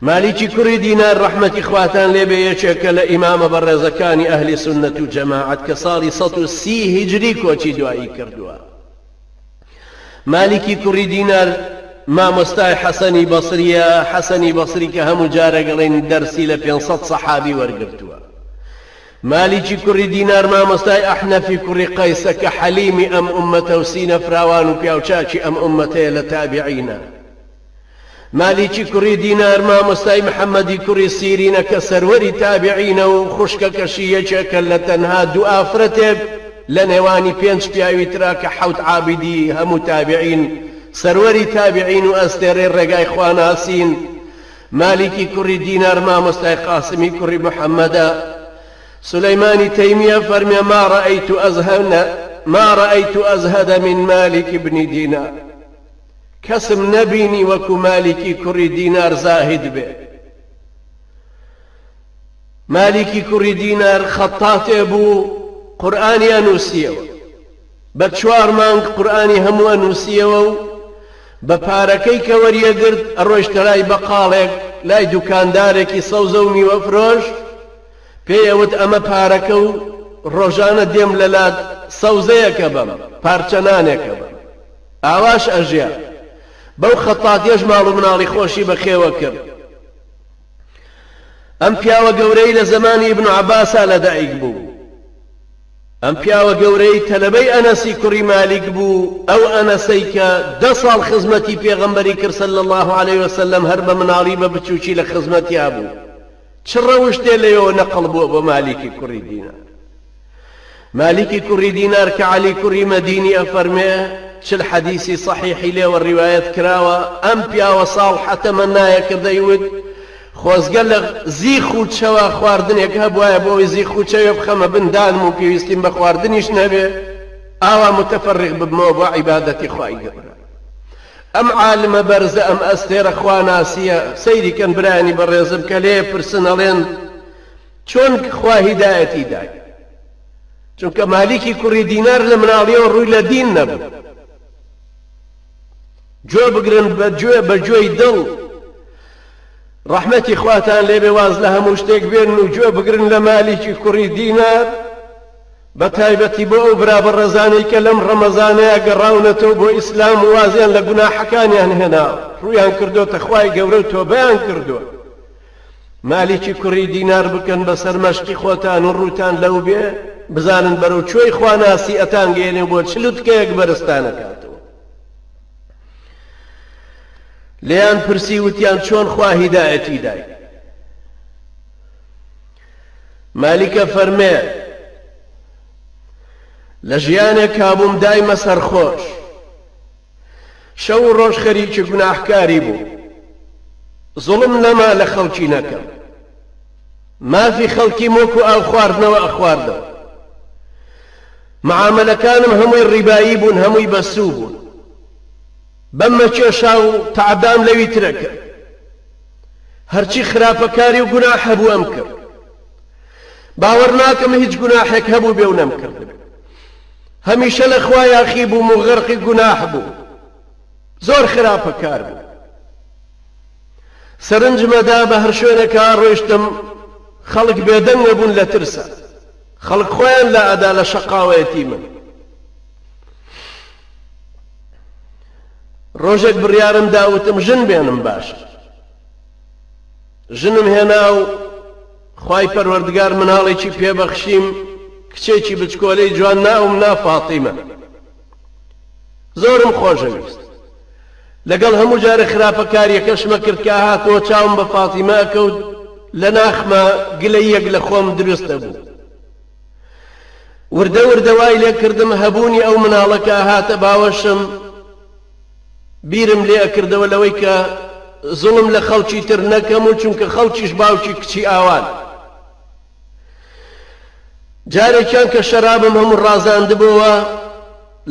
مالکی کوڕی دینار ڕەحمەتی خواتان لێبێ یەکێکە لە ئیمامە بەڕێزەکانی ئەهلی سوننەت و جەماعەت کە ساڵی 130 هیجری کۆچی دوایی کردووە. مالکی کوڕی دینار مامۆستای حەسەنی بەسریە، حەسەنی بەسری کە هەموو جارە گەڵێن دەرسی لە 500 سەحابی وەرگرتووە. مالکی کوڕی دینار مامۆستای ئەحنەفی کوڕی قەیسە کە حەلیمی ئەم ئوممەتە و سینە فراوان و پیاوچاکی ئەم ئوممەتەیە لە تابعینە. مالکی کوڕی دینار مامۆستای محەممەدی کوڕی سیرینە کە سەروەری تابعینە و خوشکەکەشی یەکێکە لە تەنها دوو ئافرەتێک لە نێوانی 5 پیاوی ترا کە 7 عابدی هەموو تابعین سەروەری تابعین و ئەستێرەی ڕێگای خواناسین. مالکی کوڕی دینار مامۆستای قاسمی کوڕی محەممەدە. سليمان تيمية فرمي ما رأيت أزهد من مالك بن دينار كسم نبيني وكو مالكي كري دينار زاهد به. مالكي كري دينار خطات أبو قرآني أنوسيو بتشوار مانك قرآني همو أنوسيو بپاركي كوريا قرد الروش تلاي بقالك لاي دوكان داركي صوزوني وفروش پێیەوت ئەمە پارەکە و ڕۆژانە دێم لە لات سەوزەیەکە بم پارچەنانێکە بم ئاواش ئەژیا. بەو خەتاتیەش ماڵ و مناڵی خۆشی بەخێوە کرد. ئەم پیاوە گەورەی لە زمانی ئیبن عەباسا لەدایک بوو. ئەم پیاوە گەورەی تەلەبەی ئەنەسی کوڕی مالیک بوو. ئەو ئەنەسەی کە 10 ساڵ خزمەتی پێغەمبەری کرد صلی الله عليه وسلم هەر بە مناڵی بە بچووکی لە خزمەتیا بوو. چڕەوشتێ لەوە نەقڵ بووە بۆ مالکی کوڕی دینار. مالکی کوڕی دینار کە عەلی کوڕی مەدینی ئەفەرمێ چل حەدیسی صەحیحی لێوە ڕیوایەت کراوە. ئەم پیاوە ساڵ حەتەمەنایە کردەیوت خۆزگە لە زیخ و چەوە خواردنێک هەبوایە بۆی زیخ و چەوێ بخەمە بندانم و پێویستیم بە خواردنیش نەبێ ئاوا متەفەرغ ببمەوە بۆ عیبادەتی خوای گەورە. ئەم عالمە بەرزە ئەم ئەستێرە خواناسیە سەیریکەن برانی بەڕێزم کە لێ پرسن ئەڵێن چۆن خوا هیدایەتی دای. چونکە مالکی کوڕی دینار لە مناڵیەوە ڕووی لە دین نەبوو. گوێ بگرن بە گوێی دڵ ڕەحمەتی خواتان لێبێ واز لە هەموو شتێک بێن و گوێ بگرن لە مالکی کوڕی دینار بە تایبەتی بۆ ئەو برا بەڕێزانەی کە لەم ڕەمەزانەیە گەڕاونەتەوە بۆ ئیسلام و وازیان لە گوناحەکانیان هێنا ڕوویان کردوتە خوای گەورە و تۆبەیان کردووە. مالکی کوڕی دینار بکەن بەسەر مەشقی خۆتان و ڕووتان لەو بێ بزانن بەرەو کوێی خواناسی ئەتانگەێنێ بۆ چلوتکەیەک بەرزتانەکاتەوە. لێیان پرسی وتیان چۆن خوا هیدایەتی دای. مالیکە فەرمێ لە ژیانێک کابووم دایمە سەرخۆش شەو و ڕۆژ خەریکی گوناحکاری بوو. زوڵم نەما لە خەڵکی نەکەم. مافی خەڵکی مۆک و ئاو خواردنەوە ئەخواردەوە. معاملەکانم هەمووی ڕیبایی بوون هەمووی بەسوو بوون. بەممە کێشا و تعدام لەوی ترە کرد. هەرچی خراپەکاری و گوناح هەبوو ئەم کرد. باوەڕ ناکەم هیچ گوناحێک هەبوو بێ و نەمکردم. هەمیشە لە خوا یاخی بووم و غەرقی گوناح بوو. زۆر خراپەکار بوو. سەرنجمەدا بە هەر شوێنێکە ڕۆیشتم خەڵک بێدەنگ نەبوون لە ترسە. خەڵک خۆیان لە ئەدا لە شەقاوەتی من. ڕۆژێک بڕیارم داوتم ژن بێنم باشە. ژنم هێنا و خوای پەروەردگار مناڵێکی پێبەخشیم کچێکی بچکۆلەی جوان ناوم نا فاتیمە. زۆرم خۆشەویست. لەگەڵ هەموو جارە خراپەکاریەکەشمە کرد کە هاتەوە چاوم بە فاتیمە ئەکەوت لە ناخمە گلەیەک لە خۆم دروستە بوو. وردە وردە وای لێ کردم هەبوونی ئەو مناڵەکە هاتە باوەشم بیرم لێ ئەکردەوە لەوەی کە زوڵم لە خەڵکی تر نەکەم و چونکە خەڵکیش باوکی کچی ئاوان. جارێکیان کە شەرابم هەموو ڕازاندبەوە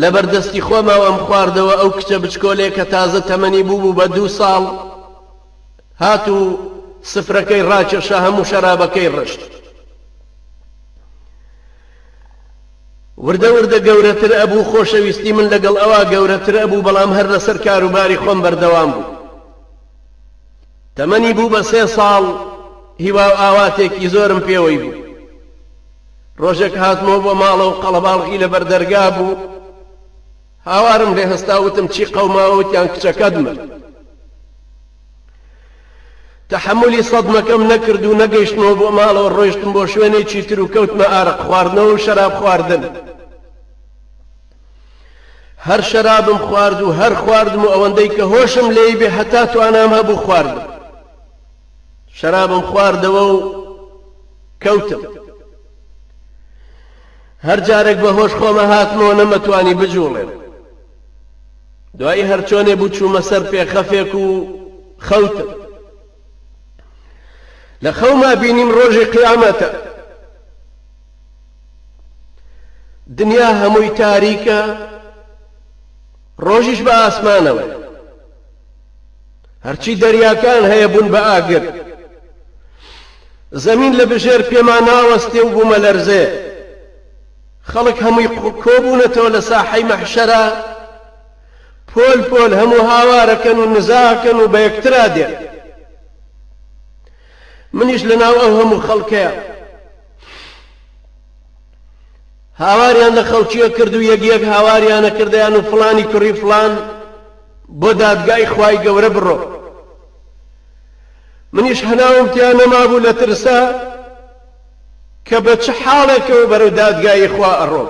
لەبەردەستی خۆمەوە ئەم خواردەوە ئەو کچە بچکۆلێ کە تازە تەمەنی بوو بە 2 ساڵ هات و سفرەکەی ڕاکێشە هەموو شەرابەکەی ڕشت. وردە وردە گەورەتر ئەبوو خۆشەویستی من لەگەڵ ئەوە گەورەتر ئەبوو بەڵام هەر لەسەر کاروباری خۆم بەردەوام بوو. تەمەنی بوو بە 3 ساڵ هیوا و ئاواتێکی زۆرم پێوەی بوو. ڕۆژێک هاتمەوە بۆ ماڵە و قەڵەباڵغی لەبەر دەرگا بوو، هاوارم لێ هەستاوتم چی قەوماوەتیان کچەکەت مرد. تەحملی سەدمەکەم نەکرد و نەگەیشتمەوە بۆ ماڵەوە، ڕۆیشتم بۆ شوێنێکی تر و کەوتمە ئارەق خواردنەوە و شەراب خواردن. هەر شەرابم خوارد و هەر خواردم و ئەوەندەی کە هۆشم لێی بێ هەتا توانام هەبوو خواردم. شەرابم خواردەوە و کەوتم. هەر جارێک بە هۆش خۆمە هاتمەوە نەمەتوانی بجوڵێم. دوایی هەر چۆنێ بوو چوومە سەر پێخەفێک و خەوتم. لە خەوما بینیم ڕۆژی قیامەتە. دنیا هەمووی تاریکە، ڕۆژیش بە ئاسمانەوە. هەرچی دەریاکان هەیە بوون بە ئاگر. زەمین لە بژێر پێمان ناوەستێ و بوومە لەرزێ. خەڵک هەمووی کۆبوونەتەوە لە ساحەی مەحشەرە، پۆل پۆل هەموو هاوارەکەن و نزاکەن و بە یەکترا دێن. منیش لەناو ئەو هەموو خەڵکەیە. هاواریان لە خەڵکیە کرد و یەک هاواریانە کردیان و فڵانی کوڕی فڵان بۆ دادگای خوای گەورە بڕۆ. منیش هەناوم تیا نەمابوو لە ترسا کە بە چه حاڵێکەوە بەرەو دادگای خوا ئەڕۆم.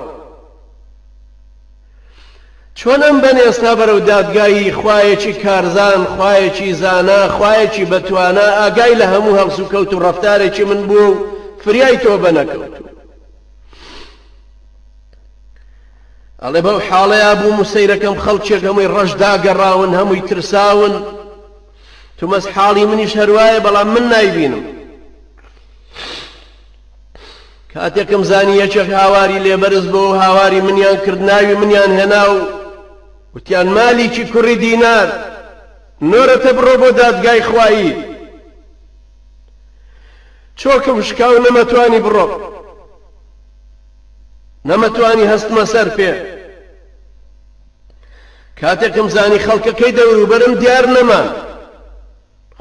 چۆن ئەم بەنێستا بەرەو دادگایی خوایەکی کارزان، خوایەکی زانا، خوایەکی بەتوانە ئاگای لە هەموو هەڵس و کەوت و ڕەفتارێکی من بوو و فریای تۆ بەنەکەوت. ئەڵێ بەو حاڵەیە بووم و سەیرەکەم خەڵکێک هەمووی ڕەشداگەڕاون، هەمووی ترساون. تومەس حاڵی منیش هەروایە بەڵام من نایبینم. کاتێکم زانی یەکێک هاواری لێبەرز بۆ و هاواری منیان کرد، ناوی منیان هێنا و وتیان مالیکی کوڕی دینار نۆرەتە بڕۆ بۆ دادگای خوایی. چۆکم شکاو نەمەتوانی بڕۆ، نەمەتوانی هەستمە سەر پێ. کاتێکم زانی خەڵکەکەی دەوروبەرم دیار نەما،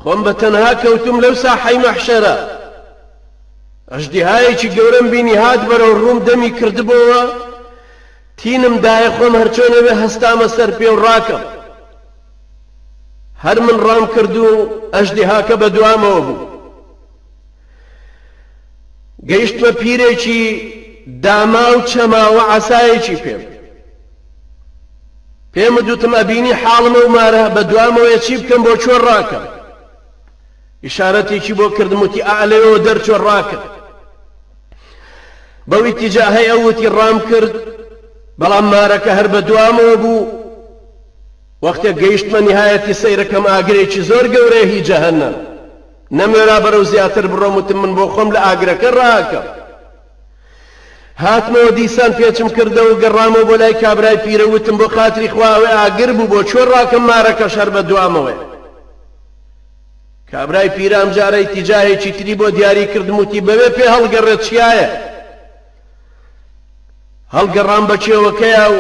خۆم بە تەنها کەوتم لەو ساحەی مەحشەرە. ئەژدیهایەکی گەورەم بینی هات بەرەو ڕووم دەمی کردبەوە، تینم دایە خۆم هەرچۆنە بێ هەستامە سەر پێ و ڕاکەم. هەر من ڕام کرد و ئەژدیهاکە بە دوامەوە بوو. گەیشتمە پیرێکی داما و چەماوە عەسایەکی پێم دوتم ئەبینی حاڵمە و مارە بە دوامەوە چی بکەم بۆ چۆن ڕاکەم. ئیشارەتێکی بۆ کردم وتی ئالەوە دەرچۆ ڕاکەم. بەو ئیتیجاهەی ئەو وتی ڕام کرد، بەڵام مارەکە هەر بە دوامەوە بوو. وەختێک گەیشتمە نیهایەتی سەیرەکەم ئاگرێکی زۆر گەورەیە هی جەهەنەم. نەمێرا بەرەو زیاتر بڕۆم، وتم من بۆ خۆم لە ئاگرەکە ڕاکەم. هاتمەوە دیسان پێچم کردەوە و گەڕامەوە بۆ لای کابرای پیرە، وتم بۆ خاتری خواوێ ئاگر بوو بۆ چۆن ڕاکەم مارەکەش هەر بە دوامەوە. کابرای پیرە ئەم جارە ئیتیجاهێکی تری بۆ دیاری کردم، وتی بەوێ پێ هەڵگەڕێت چیایە؟ هەڵگەڕام بە چێوەکەیە و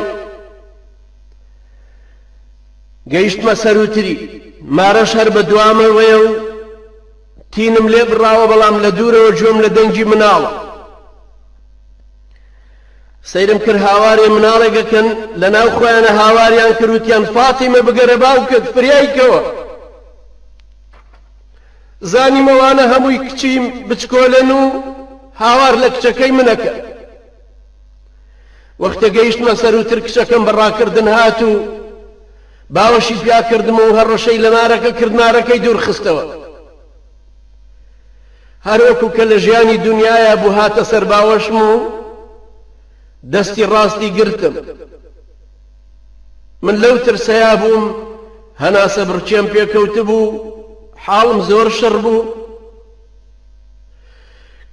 گەیشتمە سەروتری. مارەش هەر بە دوامەوەیە و تینم لێ بڕاوە، بەڵام لە دوورەوە گوێم لە دەنگی مناڵە. سەیرم کرد هاوارێ مناڵێکەکەن لە ناو خۆیانە هاواریان کرد، وتیان فاتیمە بگەرە باوکت فریایکەوە. زانیمەوانە هەمووی کچیم بچکۆلن و هاوار لە کچەکەی منەکە. وەختە گەیشتمە سەروتر کچەکەم بەڕاکردن هات و باوەشی پیا کردمەوە و هەڕەشەی لە مارەکە کرد، مارەکەی دوور خستەوە. هەروەکو کە لە ژیانی دنیایە بوو هاتە سەر باوەشم و دەستی ڕاستی گرتم. من لەو ترسەیا بووم، هەناسە بڕچێم پێکەوت بوو، حاڵم زۆر شەڕ بوو.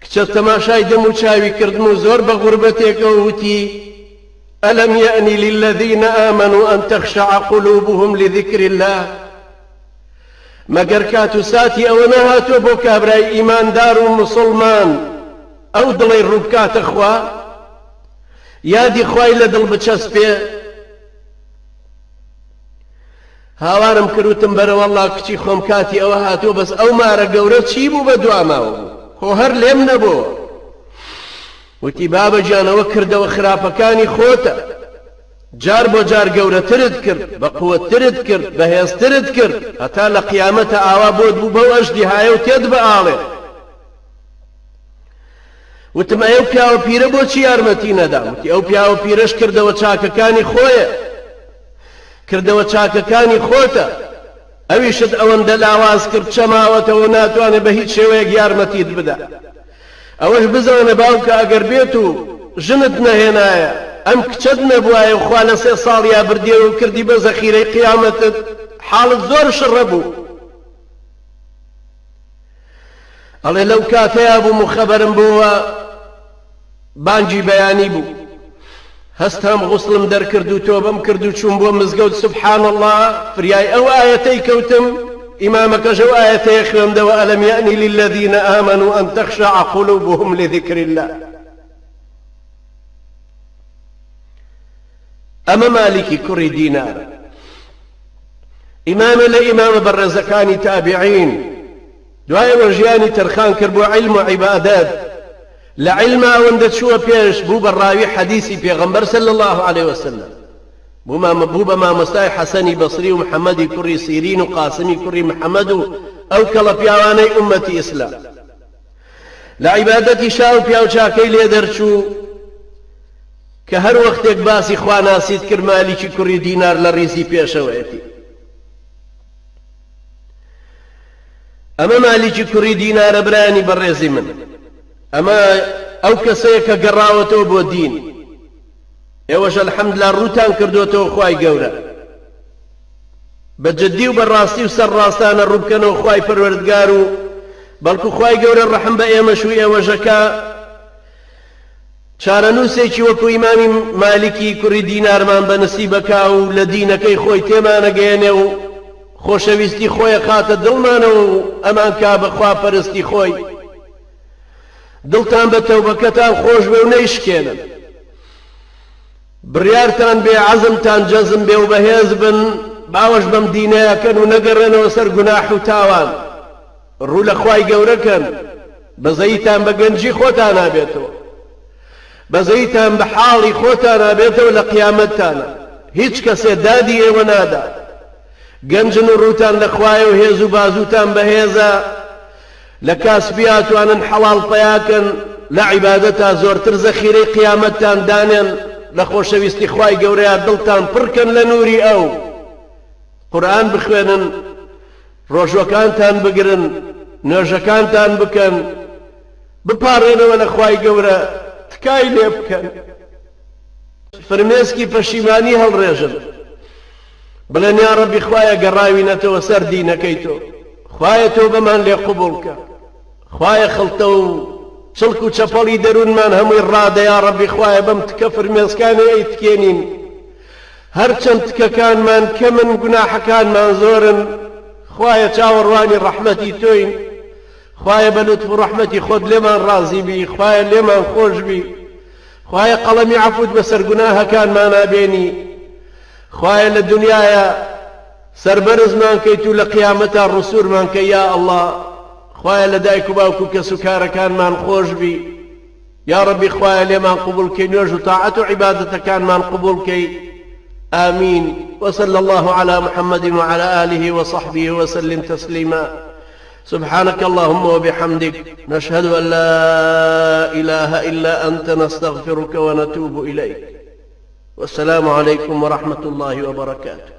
کچە تەماشای دەم و چاوی کردم و زۆر بە غوربەتێکەوە وتی ئەلەم یەئنی للذین ئامەنوا ئەن تەخشەع قولوبهم لذکر الله. مەگەر کات و ساتی ئەوە نەهاتووە بۆ کابرای ئیماندار و موسڵمان ئەو دڵی ڕووبکاتە خوا، یادی خوای لە دڵ بچەسپێ. هاوارم کردوتم بەرەوە وەڵڵا کچی خۆم کاتی ئەوە هاتووە بەس ئەو مارە گەورە چی بوو بە دواماوە بوو خۆ هەر لێم نەبووە وتی بابە گیانەوە کردەوە خراپەکانی خۆتە جار بۆ جار گەورەترت کرد بە قووەترت کرد بەهێزترت کرد هەتا لە قیامەتە ئاوا بۆت بوو بەو ئەشدی هایە و تێت بەئاڵێ وتم ئەو پیاوە پیرە بۆچی یارمەتی نەدام وتی ئەو پیاوە پیرەش کردەوە چاکەکانی خۆیە کردەوە چاکەکانی خۆتە ئەویشت ئەوەندە لاواز کرد چەماوەتەوە ناتوانێت بە هیچ شێوەیەک یارمەتیت بدە ئەوەش بزانە باوکە ئەگەر بێت و ژنت نەهێنایە ئەم کچەت نەبوایە و خوا لە 3 ساڵیا بردێ و کردی بە زەخیرەی قیامەتت حاڵت زۆر شڕە بوو ئەڵێ لەو کاتەیە بووم و خەبەرم بووە بانگی بەیانی بوو هەستام غوسڵم دەرکرد و تۆبەم کرد و چوون بۆ مزگەوت سبحان الله فریای ئەو ئاەتەی کەوتم ئیمامەکەش ئەو ئاەتەیە خوێندەوە ئەلەم یەئنی للذین ئامنوا ئەن تەخشع قلوبهم لذکر الله ئەمە مالیکی کوڕی دینار ئیمامە لە ئیمامە بەڕێزەکانی تابعین دوایەوە ژیانی تەرخان کرد بۆ عیلم و عیبادەت لە عیلما ئەوەندە چووە پێش بوو بە ڕاوی حەدیثی پێغەمبەر صلی الله عليه وسلم بوو بە مامۆستای حەسەنی بەسری و محەممەدی کوڕی سیرین و قاسمی کوڕی محەممەد و ئەو کەڵە پیاوانەی ئومەتی ئیسلام لە عیبادەتی شا و پیاو چاکەی لێ دەرچوو کە هەر وەختێک باسی خواناسیت کرد مالیکی کوڕی دینار لە ڕیزی پێشەوەیەتی ئەمە مالیکی کوڕی دینارە برانی بەڕێزی من ئەمە ئەو کەسەیە کە گەڕاوەتەوە بۆ دین ئێوەش الحەمدلله ڕووتان کردوتەوە خوای گەورە بە جددی و بەڕاستی و سەرڕاستانە ڕووبکەنەوە خوای پەروەردگار و بەڵکو خوای گەورە ڕەحم بە ئێمەش و ئێوەژەکە چارەنووسێکی وەکو ئیمامی مالیکی کوڕی دینارمان بە نسیبەکا و لە دینەکەی خۆی تێمانەگەێنێ و خۆشەویستی خۆی خاتە دڵمانەوە و ئەمان کا بە خواپەرستی خۆی دڵتان بە تەوبەکەتان خۆش بێ و نەیشکێنن بڕیارتان بێ عەزمتان جەزم بێ و بەهێز بن باوەش بەم دینەیەکەن و نەگەڕێنەوە سەر گوناح و تاوان ڕوو لە خوای گەورەکەن بەزەیتان بە گەنجی خۆتان نابێتەوە بەزەیتان بە حاڵی خۆتان نابێتەوە لە قیامەتتانە هیچ کەسێ دادی ئێوە نادا گەنجن و ڕووتان لە خوایە و هێز و بازوتان بەهێزە لە کاسبیاتوانن حەڵاڵ پەیاکەن لە عیبادەتا زۆرتر زەخیرەی قیامەتتان دانێن لە خۆشەویستی خوای گەورەیە دڵتان پڕکەن لە نووری ئەو قورئان بخوێنن ڕۆژوەکانتان بگرن نوێژەکانتان بکەن بپارڕێنەوە لە خوای گەورە تکای لێ بکەن فرمێسکی پەشیمانی هەڵڕێژن بڵێن یا ڕەبی خوایە گەڕاوینەتەوە سەر دینەکەی تۆ خوایە تۆ بەمان لێ قبوڵ کە خوایە خەڵتە و چڵک و چەپەڵی دەروونمان هەمووی ڕادە یا ڕەبی خوایە بەم تکە فرمێسکانە ئەیتکێنین هەرچەند تکەکانمان کەمن گوناحەکانمان زۆرن خوایە چاوەڕوانی ڕەحمەتی تۆین خوایە بە لوتف و ڕەحمەتی خۆت لێمان ڕازی بی خوایە لێمان خۆش بی خوایە قەڵەمی عەفوت بەسەر گوناهەکانمان نابێنی خوایە لە دنیایە سەربەرزمان کەیت و لە قیامەتا ڕسوورمان کە یا ئەڵڵا خوایە لە دایک و باوک و کەس و کارەکانمان خۆش بی یا ڕەبی خوایە لێمان قبوڵ کەی نوێژ و تاعەت و عیبادەتەکانمان قبوڵ کەی آمين وصلى الله على محمد وعلى آله وصحبه وسلم تسليما سبحانك اللهم وبحمدك نشهد أن لا إله إلا أنت نستغفرك ونتوب إليك والسلام عليكم ورحمة الله وبركاته